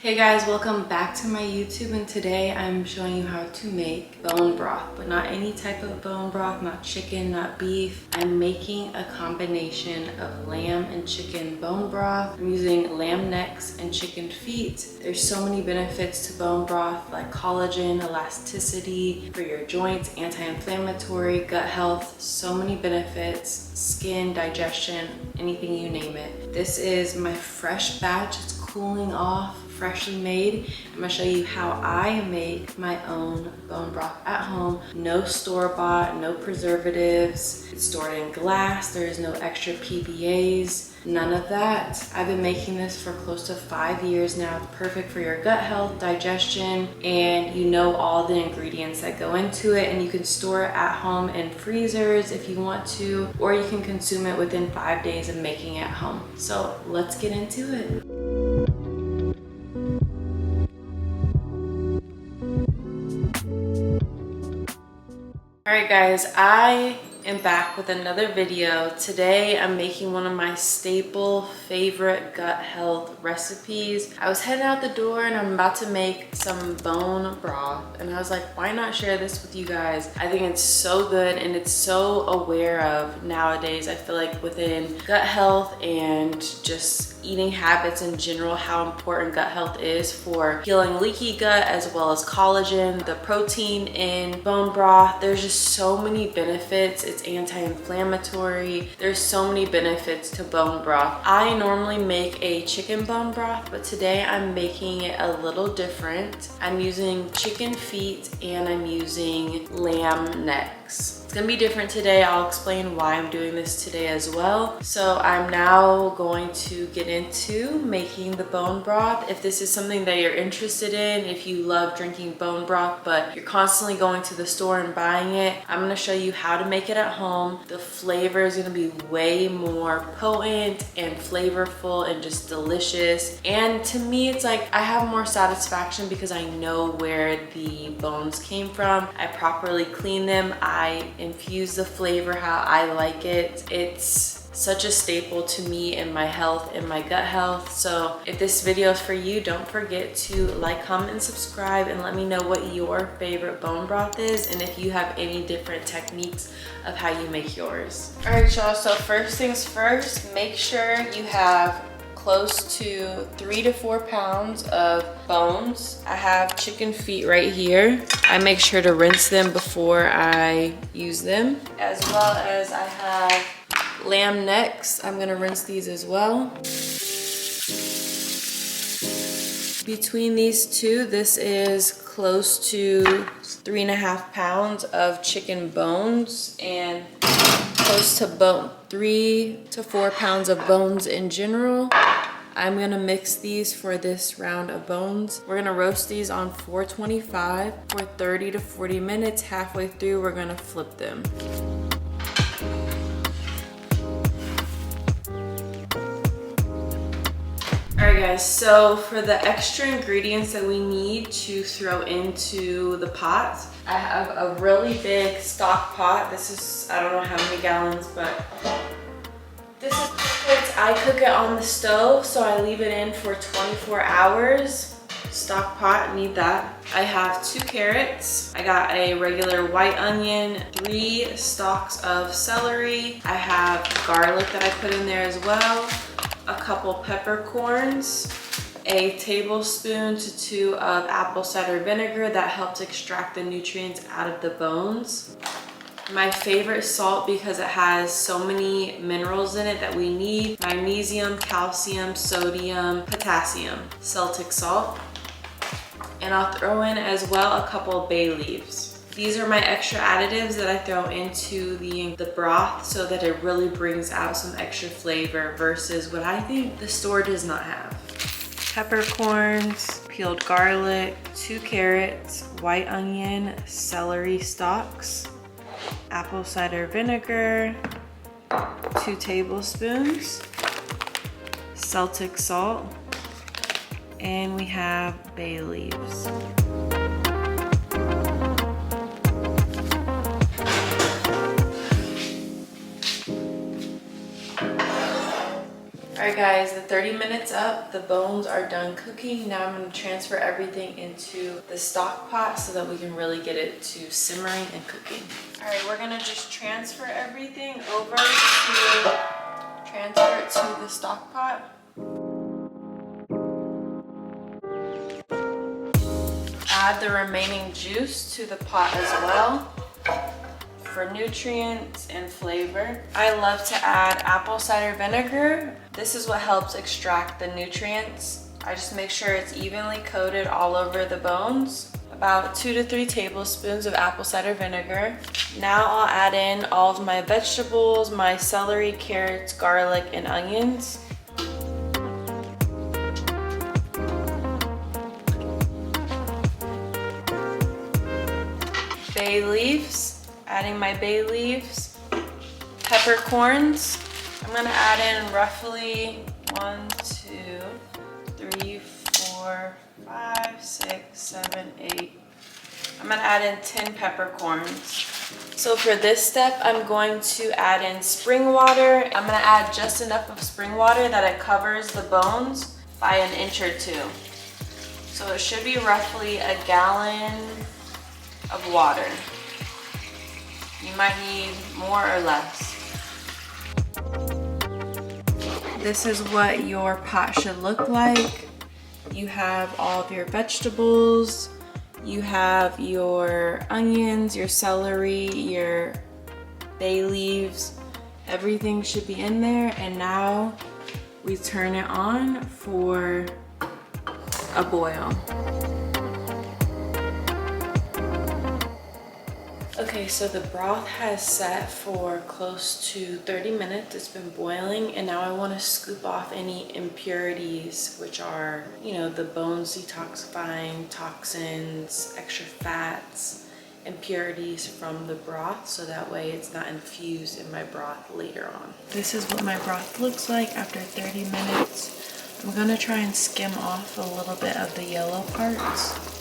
Hey guys, welcome back to my YouTube, and today I'm showing you how to make bone broth, but not any type of bone broth, not chicken, not beef. I'm making a combination of lamb and chicken bone broth. I'm using lamb necks and chicken feet. There's so many benefits to bone broth, like collagen, elasticity for your joints, anti-inflammatory, gut health, so many benefits, skin, digestion, anything you name it. This is my fresh batch. It's cooling off, freshly made. I'm gonna show you how I make my own bone broth at home. No store-bought, no preservatives. It's stored in glass. There is no extra PBAs, none of that. I've been making this for close to 5 years now. It's perfect for your gut health, digestion, and you know all the ingredients that go into it, and you can store it at home in freezers if you want to, or you can consume it within 5 days of making it at home. So let's get into it. Alright guys, I am back with another video. Today I'm making one of my staple favorite gut health recipes. I was heading out the door and I'm about to make some bone broth, and I was like, why not share this with you guys? I think it's so good and it's so aware of nowadays. I feel like within gut health and just eating habits in general, how important gut health is for healing leaky gut, as well as collagen, the protein in bone broth. There's just so many benefits. It's anti-inflammatory. There's so many benefits to bone broth. I normally make a chicken bone broth, but today I'm making it a little different. I'm using chicken feet and I'm using lamb necks. It's gonna be different today. I'll explain why I'm doing this today as well. So I'm now going to get into making the bone broth. If this is something that you're interested in, if you love drinking bone broth but you're constantly going to the store and buying it, I'm gonna show you how to make it at home. The flavor is gonna be way more potent and flavorful and just delicious. And to me, it's like I have more satisfaction because I know where the bones came from. I properly clean them. I infuse the flavor how I like it. It's such a staple to me in my health and my gut health. So if this video is for you, don't forget to like, comment, and subscribe, and let me know what your favorite bone broth is and if you have any different techniques of how you make yours. All right, y'all, so first things first, make sure you have close to 3 to 4 pounds of bones. I have chicken feet right here. I make sure to rinse them before I use them, as well as I have lamb necks. I'm gonna rinse these as well. Between these two, this is close to 3.5 pounds of chicken bones and close to 3 to 4 pounds of bones in general. I'm gonna mix these for this round of bones. We're gonna roast these on 425 for 30 to 40 minutes. Halfway through, we're gonna flip them. Alright guys, so for the extra ingredients that we need to throw into the pot, I have a really big stock pot. This is, I don't know how many gallons, but this is perfect. I cook it on the stove, so I leave it in for 24 hours. Stock pot, need that. I have 2 carrots. I got a regular white onion, 3 stalks of celery. I have garlic that I put in there as well. A couple peppercorns, a tablespoon to 2 of apple cider vinegar that helps extract the nutrients out of the bones. My favorite salt because it has so many minerals in it that we need: magnesium, calcium, sodium, potassium, Celtic salt. And I'll throw in as well a couple bay leaves. These are my extra additives that I throw into the broth so that it really brings out some extra flavor versus what I think the store does not have. Peppercorns, peeled garlic, 2 carrots, white onion, celery stalks, apple cider vinegar, 2 tablespoons, Celtic salt, and we have bay leaves. Alright guys, the 30 minutes up, the bones are done cooking. Now I'm going to transfer everything into the stock pot so that we can really get it to simmering and cooking. Alright, we're going to just transfer everything over transfer it to the stock pot. Add the remaining juice to the pot as well for nutrients and flavor. I love to add apple cider vinegar. This is what helps extract the nutrients. I just make sure it's evenly coated all over the bones. About 2 to 3 tablespoons of apple cider vinegar. Now I'll add in all of my vegetables, my celery, carrots, garlic, and onions. Bay leaves, adding my bay leaves. Peppercorns, I'm gonna add in roughly 1, 2, 3, 4, 5, 6, 7, 8. I'm gonna add in 10 peppercorns. So for this step, I'm going to add in spring water. I'm gonna add just enough of spring water that it covers the bones by 1 inch or 2. So it should be roughly a gallon of water. You might need more or less. This is what your pot should look like. You have all of your vegetables, you have your onions, your celery, your bay leaves, everything should be in there. And now we turn it on for a boil. Okay, so the broth has set for close to 30 minutes. It's been boiling, and now I want to scoop off any impurities, which are, you know, the bones detoxifying, toxins, extra fats, impurities from the broth, so that way it's not infused in my broth later on. This is what my broth looks like after 30 minutes. I'm gonna try and skim off a little bit of the yellow parts.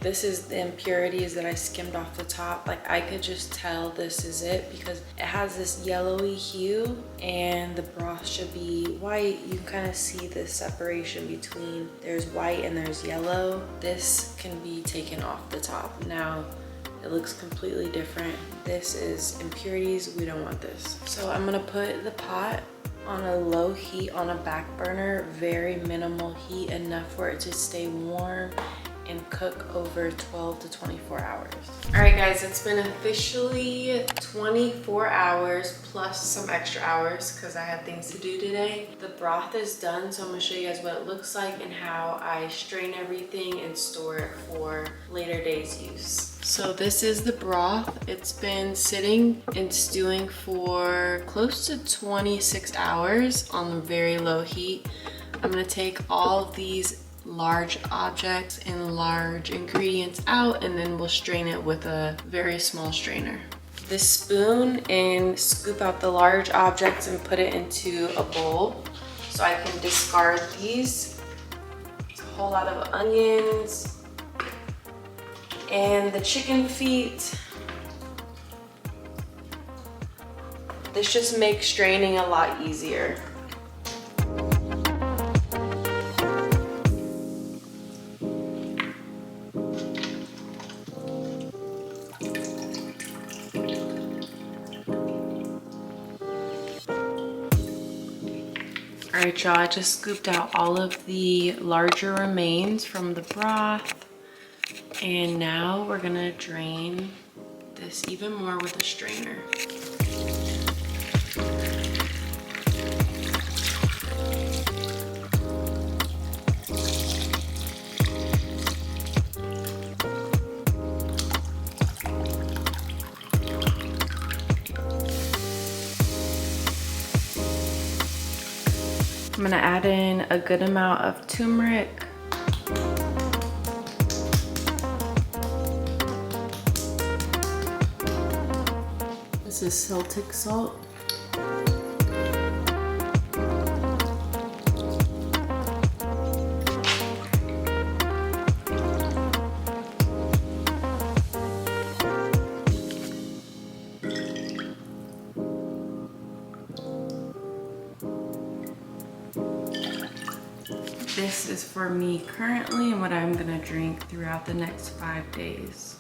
This is the impurities that I skimmed off the top. Like, I could just tell this is it because it has this yellowy hue and the broth should be white. You can kind of see the separation between there's white and there's yellow. This can be taken off the top. Now it looks completely different. This is impurities. We don't want this. So I'm gonna put the pot on a low heat on a back burner, very minimal heat, enough for it to stay warm and cook over 12 to 24 hours. All right guys, it's been officially 24 hours plus some extra hours because I had things to do today. The broth is done, so I'm gonna show you guys what it looks like and how I strain everything and store it for later days use. So this is the broth. It's been sitting and stewing for close to 26 hours on very low heat. I'm gonna take all of these large objects and large ingredients out, and then we'll strain it with a very small strainer. This spoon, and scoop out the large objects and put it into a bowl so I can discard these. It's a whole lot of onions and the chicken feet. This just makes straining a lot easier. Alright y'all, I just scooped out all of the larger remains from the broth, and now we're gonna drain this even more with a strainer. I'm gonna add in a good amount of turmeric. This is Celtic salt. This is for me currently and what I'm gonna drink throughout the next 5 days.